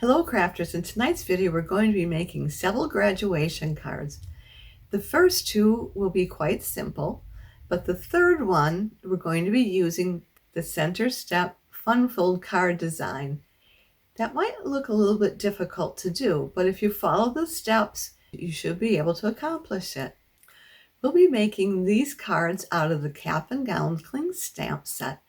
Hello crafters, in tonight's video we're going to be making several graduation cards. The first two will be quite simple, but the third one we're going to be using the center step fun fold card design. That might look a little bit difficult to do, but if you follow the steps you should be able to accomplish it. We'll be making these cards out of the Cap and Gown Cling stamp set,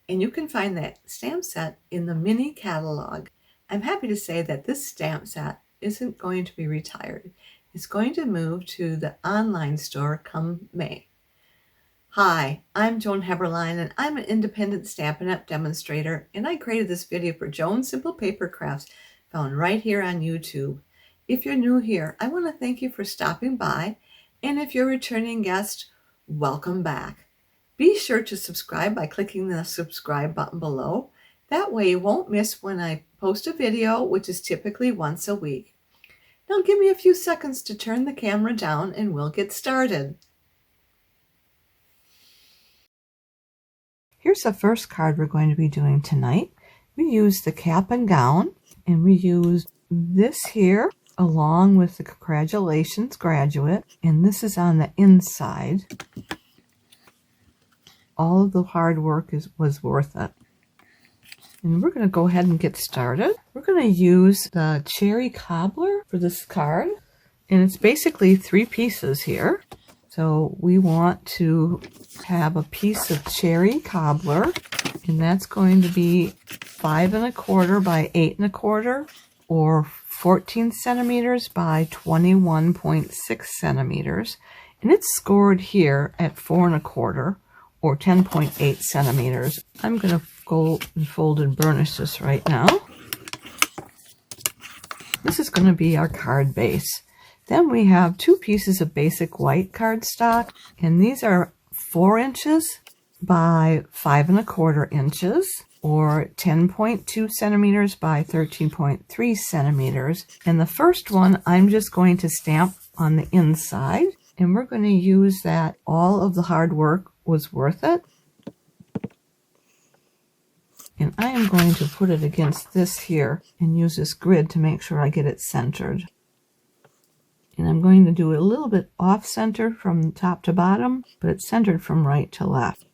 and you can find that stamp set in the mini catalog. I'm happy to say that this stamp set isn't going to be retired. It's going to move to the online store come May. Hi, I'm Joan Heberlein and I'm an independent Stampin' Up! Demonstrator, and I created this video for Joan Simple Paper Crafts, found right here on YouTube. If you're new here, I want to thank you for stopping by, and if you're a returning guest, welcome back. Be sure to subscribe by clicking the subscribe button below. That way you won't miss when I post a video, which is typically once a week. Now give me a few seconds to turn the camera down and we'll get started. Here's the first card we're going to be doing tonight. We used the Cap and Gown, and we used this here along with the Congratulations Graduate, and this is on the inside. All of the hard work was worth it. And we're going to go ahead and get started. We're going to use the Cherry Cobbler for this card. And it's basically 3 pieces here. So we want to have a piece of Cherry Cobbler. And that's going to be 5 1/4 by 8 1/4 or 14 centimeters by 21.6 centimeters. And it's scored here at 4 1/4 or 10.8 centimeters. I'm going to go and fold and burnish this right now. This is going to be our card base. Then we have 2 pieces of basic white cardstock, and these are 4 inches by 5 1/4 inches or 10.2 centimeters by 13.3 centimeters. And the first one I'm just going to stamp on the inside, and we're going to use that all of the hard work was worth it. And I am going to put it against this here and use this grid to make sure I get it centered. And I'm going to do it a little bit off center from top to bottom, but it's centered from right to left.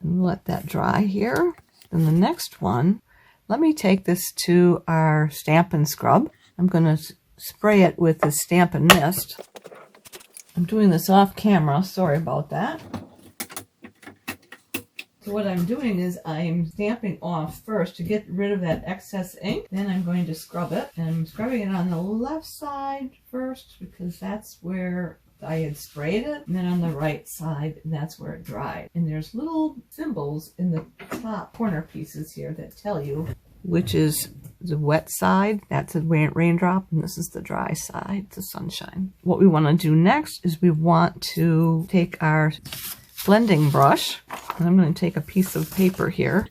And let that dry here. Then the next one, let me take this to our Stampin' Scrub. I'm going to spray it with the Stampin' Mist. I'm doing this off camera, sorry about that. So what I'm doing is I'm stamping off first to get rid of that excess ink. Then I'm going to scrub it. And I'm scrubbing it on the left side first because that's where I had sprayed it. And then on the right side, that's where it dried. And there's little symbols in the top corner pieces here that tell you which is the wet side, that's a raindrop, and this is the dry side, the sunshine. What we want to do next is we want to take our blending brush, and I'm going to take a piece of paper here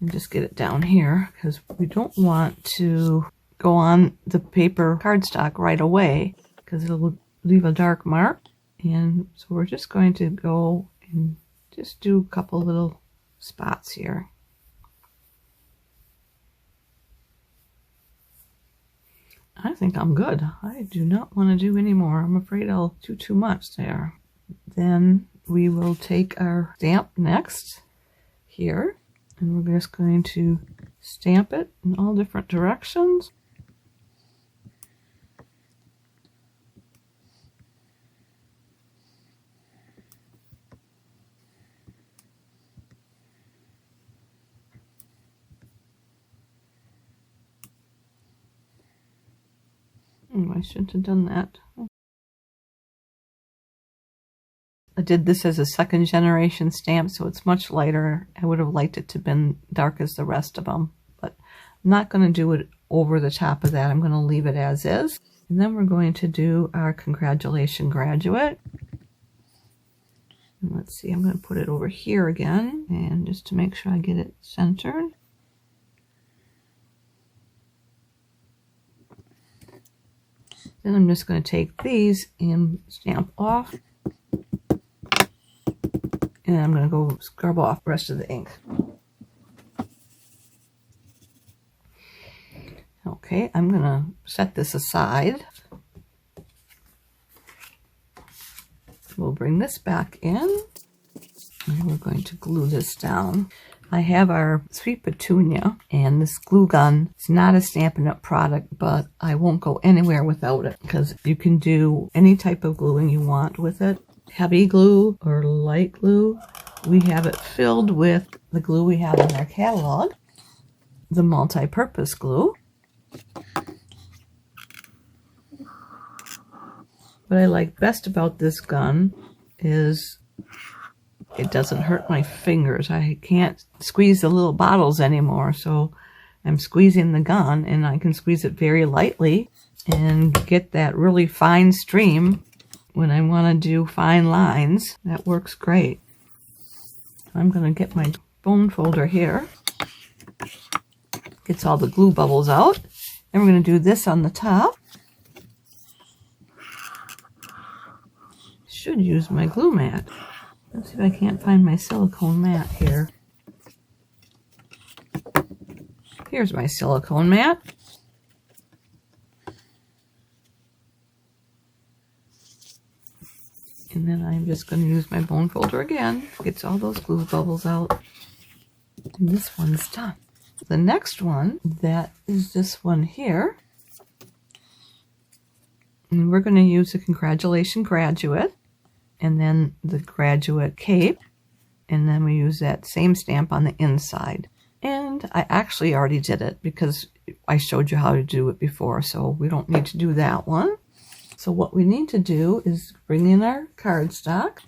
and just get it down here because we don't want to go on the paper cardstock right away because it'll leave a dark mark. And so we're just going to go and just do a couple little spots here. I think I'm good. I do not want to do any more. I'm afraid I'll do too much there. Then we will take our stamp next here, and we're just going to stamp it in all different directions. Oh, I shouldn't have done that. I did this as a 2nd generation stamp, so it's much lighter. I would have liked it to have been dark as the rest of them, but I'm not going to do it over the top of that. I'm going to leave it as is. And then we're going to do our Congratulations Graduate. And let's see, I'm going to put it over here again, and just to make sure I get it centered. Then I'm just going to take these and stamp off. And I'm going to go scrub off the rest of the ink. Okay, I'm going to set this aside. We'll bring this back in, and we're going to glue this down. I have our sweet petunia, and this glue gun. It's not a Stampin' Up! Product, but I won't go anywhere without it because you can do any type of gluing you want with it. Heavy glue or light glue. We have it filled with the glue we have in our catalog, the multi-purpose glue. What I like best about this gun is it doesn't hurt my fingers. I can't squeeze the little bottles anymore, so I'm squeezing the gun, and I can squeeze it very lightly and get that really fine stream when I want to do fine lines. That works great. I'm going to get my bone folder here. Gets all the glue bubbles out. And we're going to do this on the top. Should use my glue mat. Let's see if I can't find my silicone mat here. Here's my silicone mat. And then I'm just going to use my bone folder again. Gets all those glue bubbles out. And this one's done. The next one, that is this one here. And we're going to use the Congratulations Graduate. And then the graduate cape, and then we use that same stamp on the inside. And I actually already did it because I showed you how to do it before, so we don't need to do that one. So what we need to do is bring in our cardstock.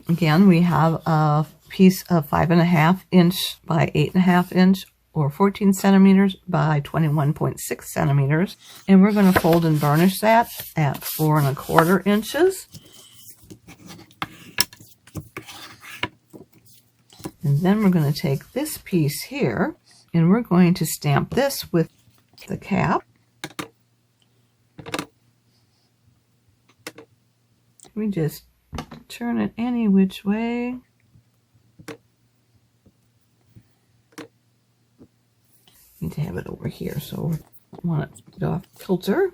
Again, we have a piece of 5.5 inch by 8.5 inch or 14 centimeters by 21.6 centimeters. And we're going to fold and burnish that at 4.25 inches. And then we're going to take this piece here, and we're going to stamp this with the cap. We just turn it any which way. Need to have it over here, so I want to get off kilter.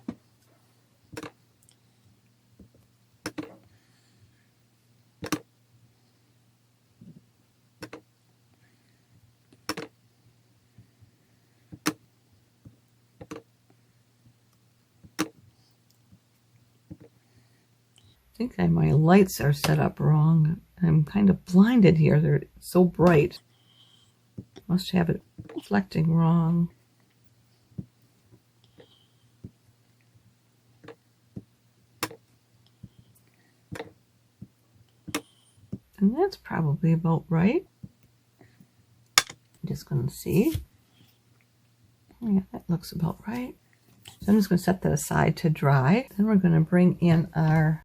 I think my lights are set up wrong. I'm kind of blinded here. They're so bright. Must have it reflecting wrong. And that's probably about right. I'm just going to see. Yeah, that looks about right. So I'm just going to set that aside to dry. Then we're going to bring in our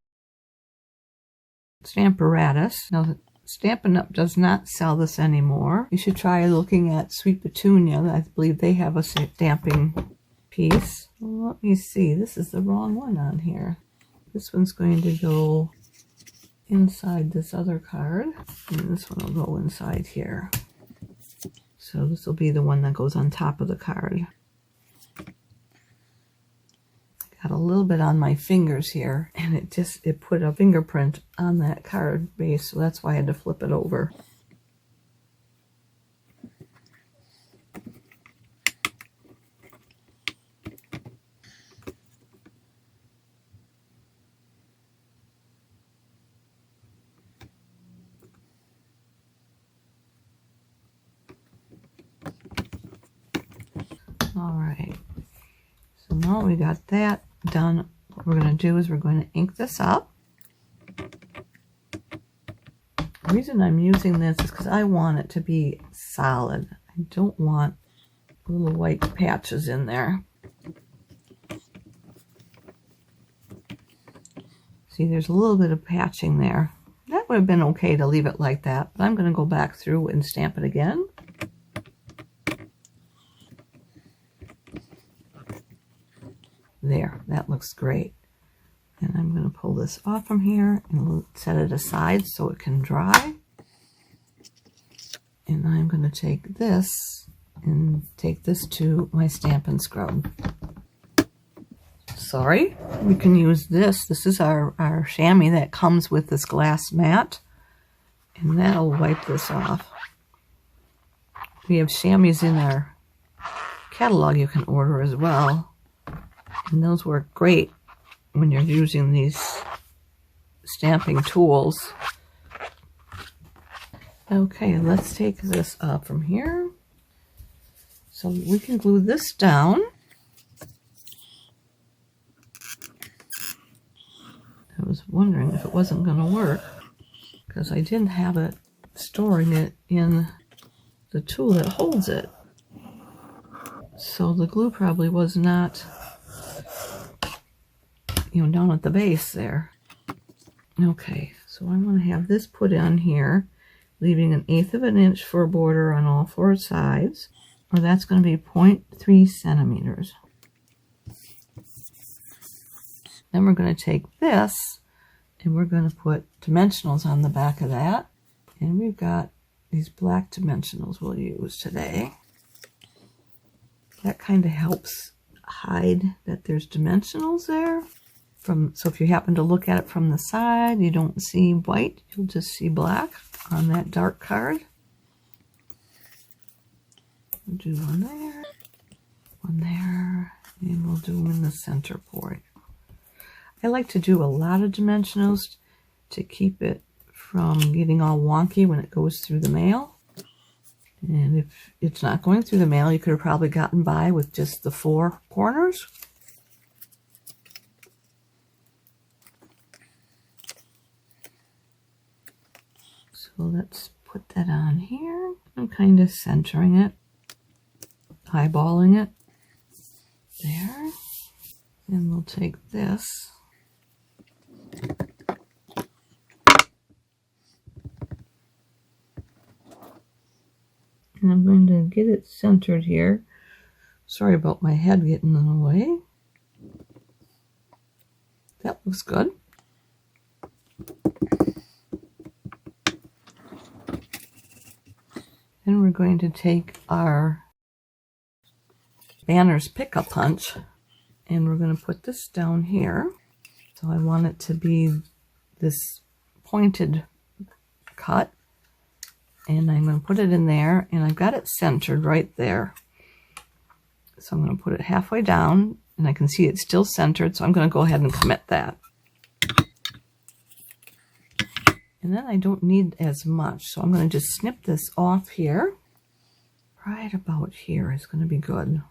Stamparatus. Now, Stampin' Up! Does not sell this anymore. You should try looking at Sweet Petunia. I believe they have a stamping piece. Well, let me see. This is the wrong one on here. This one's going to go inside this other card, and this one will go inside here. So this will be the one that goes on top of the card. Got a little bit on my fingers here, and it put a fingerprint on that card base, so that's why I had to flip it over. All right, so now we got that done. What we're going to do is we're going to ink this up. The reason I'm using this is because I want it to be solid. I don't want little white patches in there. See, there's a little bit of patching there. That would have been okay to leave it like that, but I'm going to go back through and stamp it again. There, that looks great. And I'm going to pull this off from here and we'll set it aside so it can dry. And I'm going to take this and take this to my Stampin' scrub. Sorry, we can use this. This is our chamois that comes with this glass mat, and that'll wipe this off. We have chamois in our catalog you can order as well, and those work great when you're using these stamping tools. Okay, let's take this up from here. So we can glue this down. I was wondering if it wasn't going to work because I didn't have it storing it in the tool that holds it. So the glue probably was not, down at the base there. Okay, so I want to have this put on here, leaving 1/8 of an inch for a border on all 4 sides, or that's going to be 0.3 centimeters. Then we're going to take this and we're going to put dimensionals on the back of that. And we've got these black dimensionals we'll use today. That kind of helps hide that there's dimensionals there. So if you happen to look at it from the side, you don't see white, you'll just see black on that dark card. We'll do one there, and we'll do them in the center point. I like to do a lot of dimensionals to keep it from getting all wonky when it goes through the mail. And if it's not going through the mail, you could have probably gotten by with just the 4 corners. So let's put that on here. I'm kind of centering it, eyeballing it there. And we'll take this. And I'm going to get it centered here. Sorry about my head getting in the way. That looks good. Then we're going to take our Banner's Pick-a Punch and we're going to put this down here. So I want it to be this pointed cut. And I'm going to put it in there, and I've got it centered right there. So I'm going to put it halfway down, and I can see it's still centered, so I'm going to go ahead and commit that. And then I don't need as much, so I'm going to just snip this off here. Right about here is going to be good.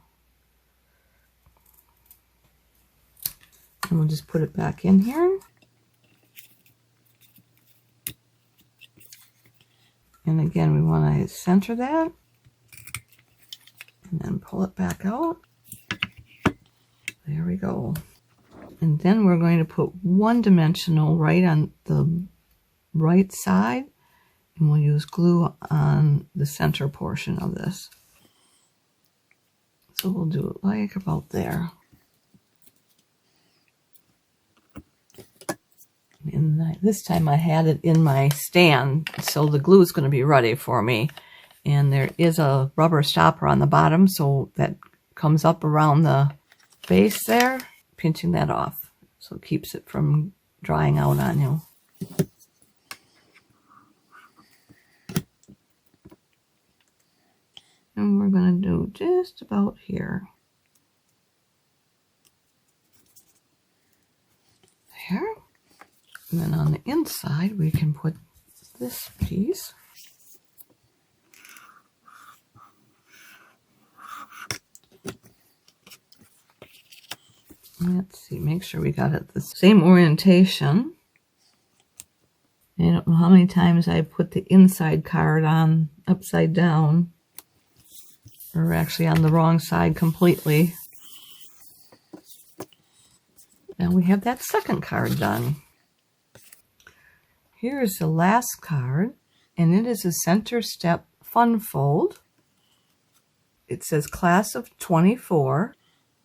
And we'll just put it back in here. And again, we want to center that and then pull it back out. There we go. And then we're going to put 1 dimensional right on the right side, and we'll use glue on the center portion of this. So we'll do it like about there. And this time I had it in my stand, so the glue is going to be ready for me. And there is a rubber stopper on the bottom, so that comes up around the base there, pinching that off, so it keeps it from drying out on you. And we're going to do just about here. There. And then on the inside, we can put this piece. Let's see, make sure we got it the same orientation. I don't know how many times I put the inside card on upside down, or actually on the wrong side completely. Now we have that second card done. Here's the last card, and it is a center step fun fold. It says Class of 24,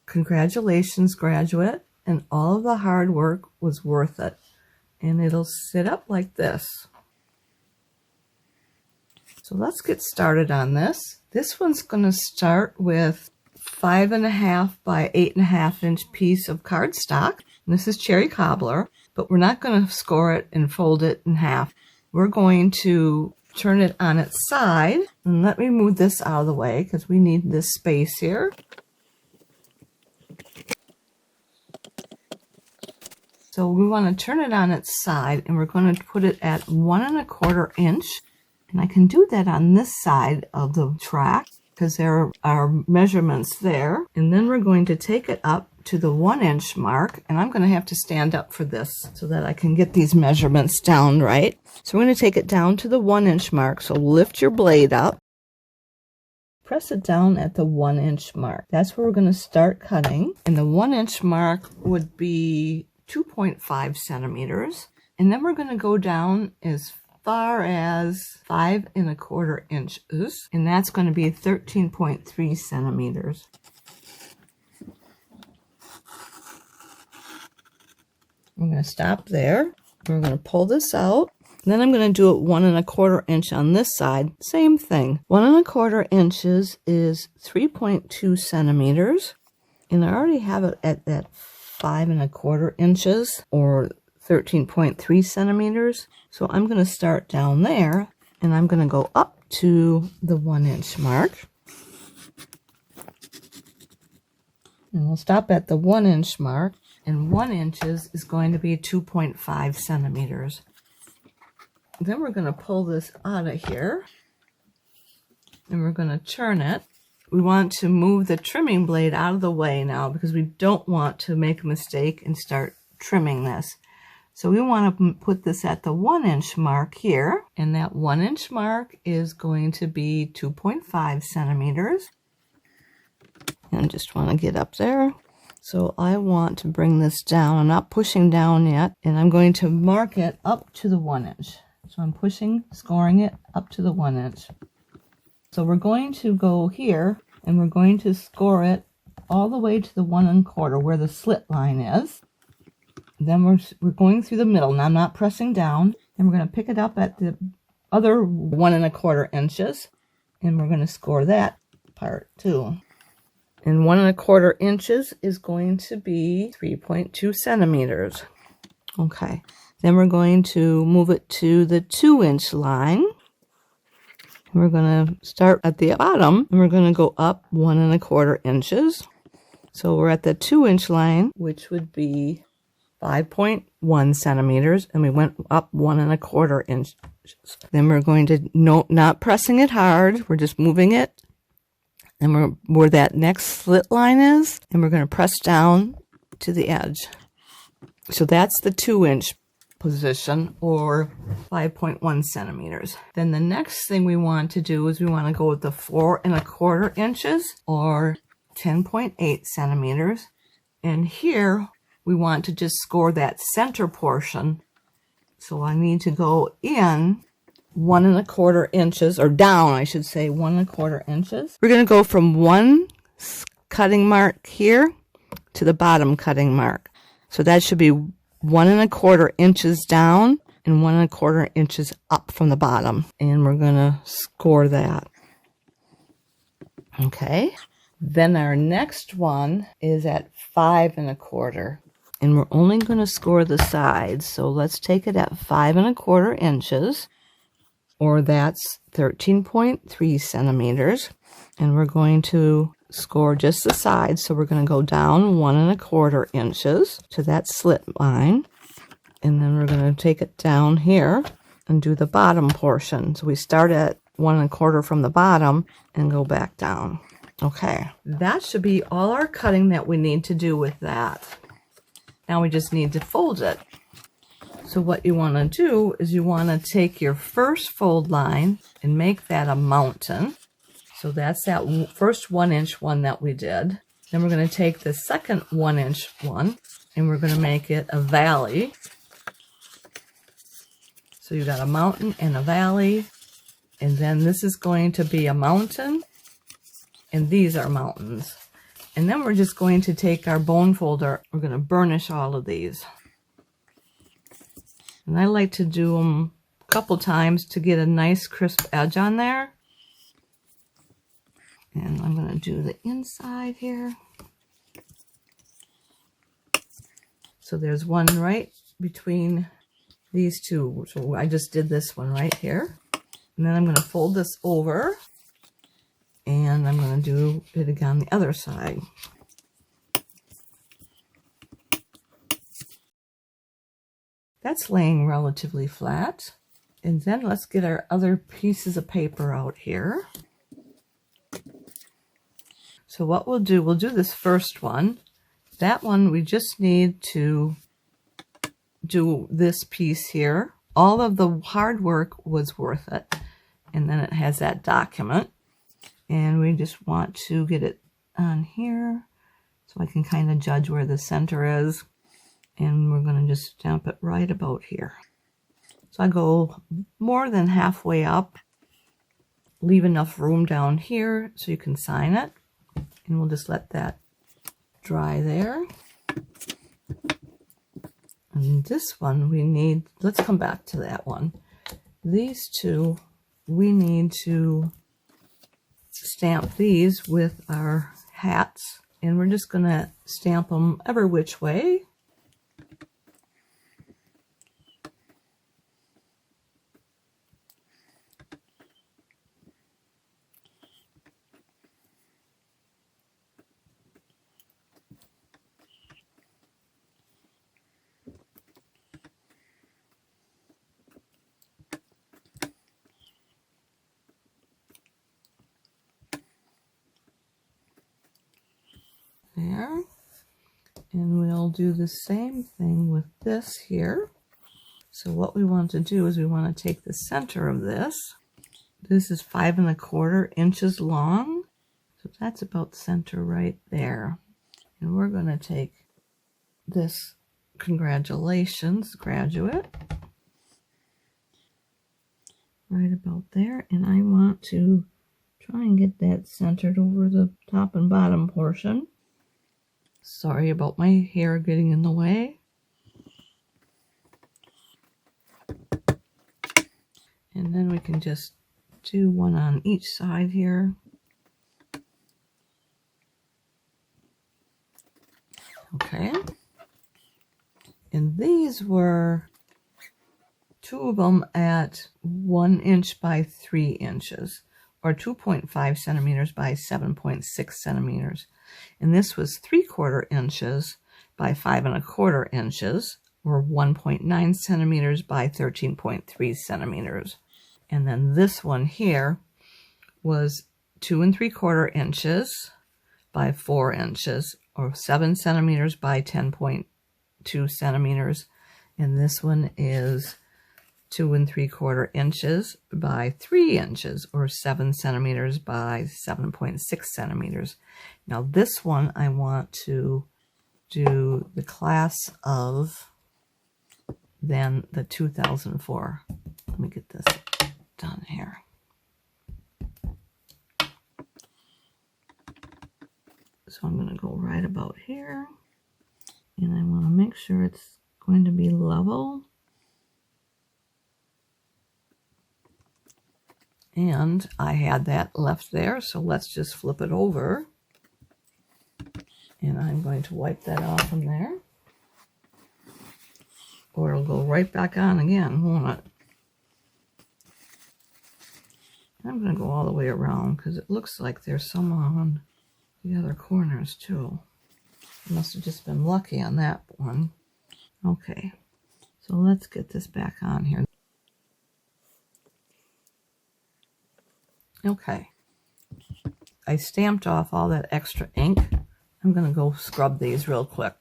congratulations graduate, and all of the hard work was worth it. And it'll sit up like this. So let's get started on this. This one's going to start with 5.5 by 8.5 inch piece of cardstock. And this is Cherry Cobbler, but we're not going to score it and fold it in half. We're going to turn it on its side. And let me move this out of the way because we need this space here. So we want to turn it on its side, and we're going to put it at 1 1/4 inch. And I can do that on this side of the track because there are measurements there. And then we're going to take it up to the 1 inch mark, and I'm going to have to stand up for this so that I can get these measurements down right. So we're going to take it down to the 1 inch mark. So lift your blade up, press it down at the 1 inch mark. That's where we're going to start cutting. And the 1 inch mark would be 2.5 centimeters. And then we're going to go down as far as 5 1/4 inches, and that's going to be 13.3 centimeters. I'm going to stop there. We're going to pull this out. Then I'm going to do it 1 1/4 inch on this side. Same thing. 1 1/4 inches is 3.2 centimeters. And I already have it at that 5 1/4 inches or 13.3 centimeters. So I'm going to start down there, and I'm going to go up to the 1 inch mark. And we'll stop at the 1 inch mark, and 1 inches is going to be 2.5 centimeters. Then we're going to pull this out of here, and we're going to turn it. We want to move the trimming blade out of the way now because we don't want to make a mistake and start trimming this. So we want to put this at the 1 inch mark here, and that 1 inch mark is going to be 2.5 centimeters. And just want to get up there. So I want to bring this down. I'm not pushing down yet, and I'm going to mark it up to the 1 inch. So I'm pushing, scoring it up to the 1 inch. So we're going to go here, and we're going to score it all the way to the 1 1/4 where the slit line is. Then we're going through the middle. Now I'm not pressing down, and we're going to pick it up at the other 1 1/4 inches, and we're going to score that part too. And 1 1/4 inches is going to be 3.2 centimeters. Okay, then we're going to move it to the 2 inch line. We're going to start at the bottom, and we're going to go up 1 1/4 inches. So we're at the 2 inch line, which would be 5.1 centimeters, and we went up 1 1/4 inches. Then we're going to, not pressing it hard, we're just moving it, and we're where that next slit line is, and we're going to press down to the edge. So that's the 2 inch position, or 5.1 centimeters. Then the next thing we want to do is we want to go with the 4 1/4 inches, or 10.8 centimeters. And here we want to just score that center portion. So I need to go in 1 1/4 inches, or down, I should say, 1 1/4 inches. We're going to go from one cutting mark here to the bottom cutting mark. So that should be 1 1/4 inches down and 1 1/4 inches up from the bottom. And we're going to score that. Okay. Then our next one is at 5 1/4. And we're only going to score the sides. So let's take it at 5 1/4 inches, or that's 13.3 centimeters. And we're going to score just the sides. So we're going to go down 1 1/4 inches to that slit line. And then we're going to take it down here and do the bottom portion. So we start at 1 1/4 from the bottom and go back down. Okay, that should be all our cutting that we need to do with that. Now we just need to fold it. So what you want to do is you want to take your first fold line and make that a mountain. So that's that first 1 inch one that we did. Then we're going to take the second 1 inch one, and we're going to make it a valley. So you got a mountain and a valley, and then this is going to be a mountain, and these are mountains. And then we're just going to take our bone folder, we're going to burnish all of these. And I like to do them a couple times to get a nice crisp edge on there. And I'm going to do the inside here. So there's one right between these two. So I just did this one right here. And then I'm going to fold this over. And I'm going to do it again on the other side. That's laying relatively flat. And then let's get our other pieces of paper out here. So what we'll do this first one. That one, we just need to do this piece here. All of the hard work was worth it. And then it has that document. And we just want to get it on here so I can kind of judge where the center is. And we're going to just stamp it right about here. So I go more than halfway up. Leave enough room down here so you can sign it. And we'll just let that dry there. And this one we need, let's come back to that one. These two, we need to stamp these with our hats. And we're just going to stamp them every which way. There. And we'll do the same thing with this here. So what we want to do is we want to take the center of this. This is 5 1/4 inches long. So that's about center right there. And we're going to take this congratulations graduate right about there. And I want to try and get that centered over the top and bottom portion. Sorry about my hair getting in the way. And then we can just do one on each side here. Okay. And these were 2 of them at 1 inch by 3 inches, or 2.5 centimeters by 7.6 centimeters. And this was 3/4 inches by 5 1/4 inches, or 1.9 centimeters by 13.3 centimeters. And then this one here was 2 3/4 inches by 4 inches, or 7 centimeters by 10.2 centimeters. And this one is 2 3/4 inches by 3 inches, or 7 centimeters by 7.6 centimeters. Now this one I want to do the class of then the 2004. Let me get this done here. So I'm going to go right about here, and I want to make sure it's going to be level. And I had that left there, so let's just flip it over. And I'm going to wipe that off from there. Or it'll go right back on again, won't it? I'm going to go all the way around because it looks like there's some on the other corners too. I must have just been lucky on that one. Okay, so let's get this back on here. Okay, I stamped off all that extra ink. I'm going to go scrub these real quick.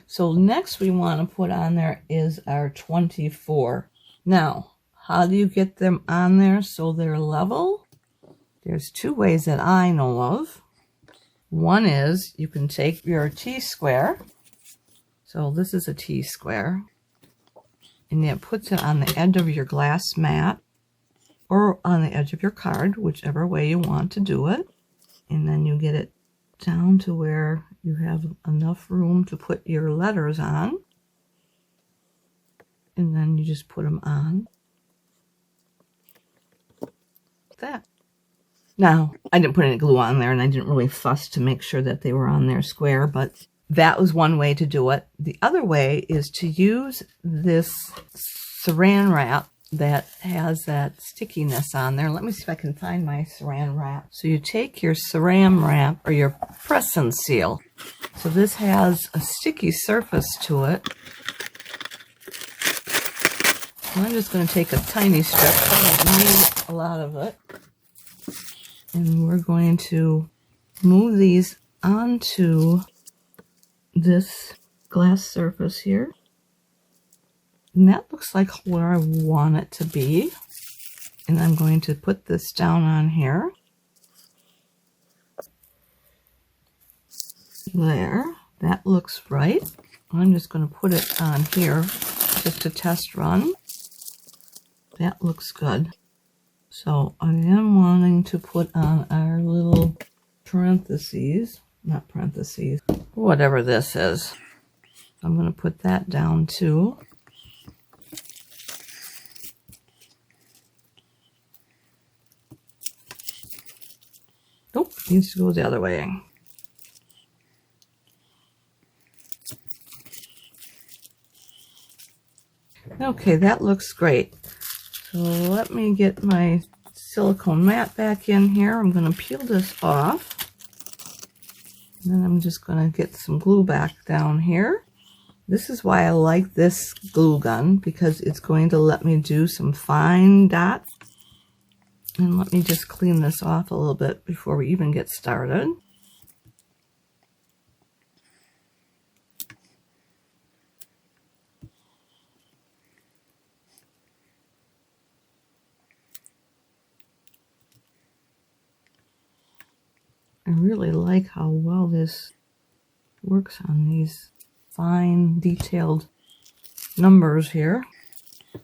So next we want to put on there is our 24. Now, how do you get them on there so they're level? There's 2 ways that I know of. One is you can take your T-square. So this is a T-square. And it puts it on the edge of your glass mat or on the edge of your card, whichever way you want to do it. And then you get it down to where you have enough room to put your letters on. and then you just put them on. Like that. Now, I didn't put any glue on there, and I didn't really fuss to make sure that they were on there square, but that was one way to do it. The other way is to use this saran wrap that has that stickiness on there. Let me see if I can find my saran wrap. So you take your saran wrap or your press and seal. So this has a sticky surface to it. So I'm just going to take a tiny strip. I don't need a lot of it. And we're going to move these onto this glass surface here. And that looks like where I want it to be. And I'm going to put this down on here. There. That looks right. I'm just going to put it on here just to test run. That looks good. So I am wanting to put on our little parentheses, not parentheses, whatever this is. I'm going to put that down too. Nope, needs to go the other way. Okay, that looks great. So let me get my silicone mat back in here. I'm going to peel this off. And then I'm just going to get some glue back down here. This is why I like this glue gun, because it's going to let me do some fine dots. And let me just clean this off a little bit before we even get started. I really like how well this works on these fine detailed numbers here.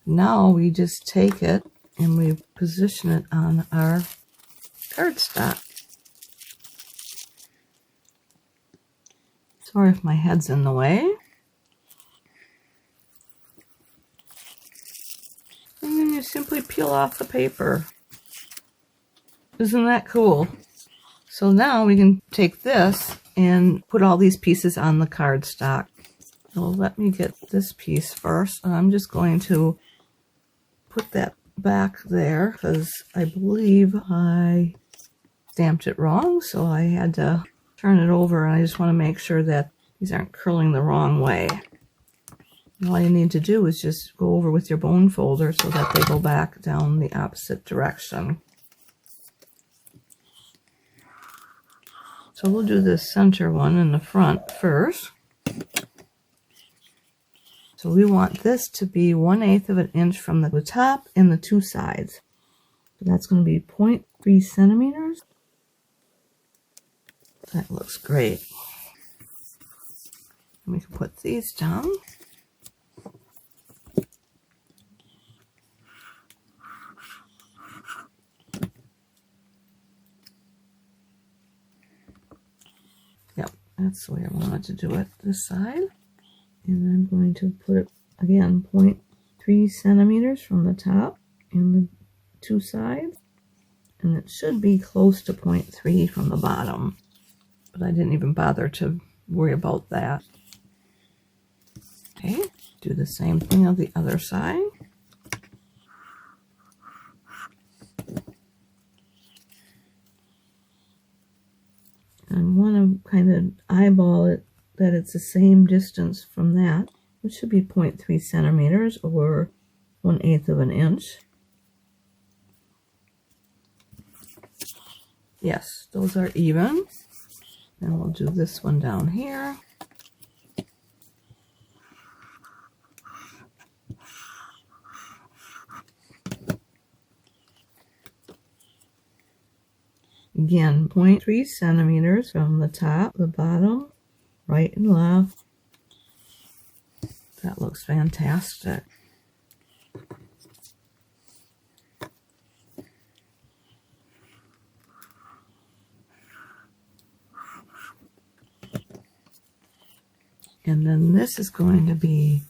Now we just take it and we position it on our cardstock. Sorry if my head's in the way. And then you simply peel off the paper. Isn't that cool? So now we can take this and put all these pieces on the cardstock. So let me get this piece first. And I'm just going to put that back there because I believe I stamped it wrong. So I had to turn it over, and I just want to make sure that these aren't curling the wrong way. And all you need to do is just go over with your bone folder so that they go back down the opposite direction. So we'll do this center one in the front first. So we want this to be 1/8 of an inch from the top and the two sides. So that's going to be 0.3 centimeters. That looks great. And we can put these down. That's the way I wanted to do it, this side. And I'm going to put it, again, 0.3 centimeters from the top and the two sides. And it should be close to 0.3 from the bottom. But I didn't even bother to worry about that. Okay, do the same thing on the other side. I want to kind of eyeball it that it's the same distance from that, which should be 0.3 centimeters or 1/8 of an inch. Yes, those are even. And we'll do this one down here. Again, 0.3 centimeters from the top, the bottom, right and left. That looks fantastic. And then this is going to be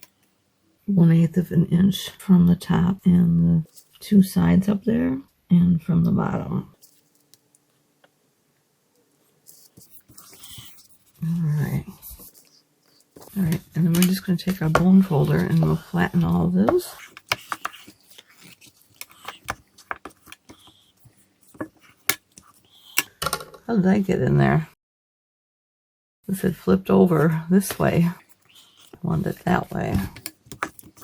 1/8 of an inch from the top and the 2 sides up there and from the bottom. Alright, and then we're just going to take our bone folder and we'll flatten all of those. How did I get in there? This had flipped over this way. I wanted it that way.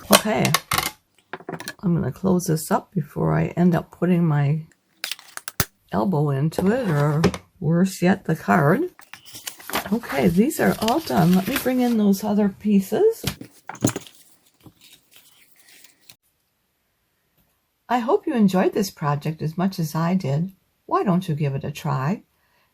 Okay, I'm going to close this up before I end up putting my elbow into it, or worse yet, the card. Okay, these are all done. Let me bring in those other pieces. I hope you enjoyed this project as much as I did. Why don't you give it a try?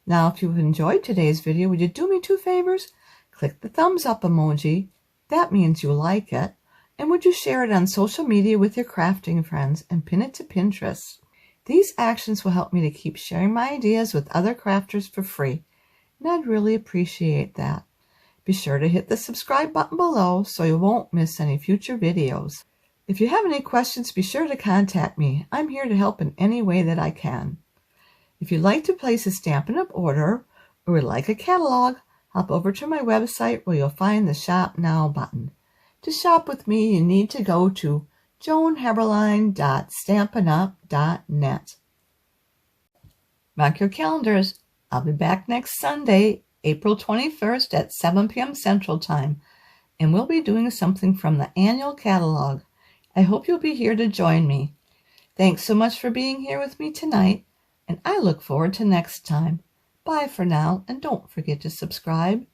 Now, if you've enjoyed today's video, would you do me 2 favors? Click the thumbs up emoji. That means you like it. And would you share it on social media with your crafting friends and pin it to Pinterest? These actions will help me to keep sharing my ideas with other crafters for free, and I'd really appreciate that. Be sure to hit the subscribe button below so you won't miss any future videos. If you have any questions, be sure to contact me. I'm here to help in any way that I can. If you'd like to place a Stampin' Up! Order or would like a catalog, hop over to my website where you'll find the Shop Now button. To shop with me, you need to go to joanheberlein.stampinup.net. Mark your calendars. I'll be back next Sunday, April 21st at 7 p.m. Central Time, and we'll be doing something from the annual catalog. I hope you'll be here to join me. Thanks so much for being here with me tonight, and I look forward to next time. Bye for now, and don't forget to subscribe.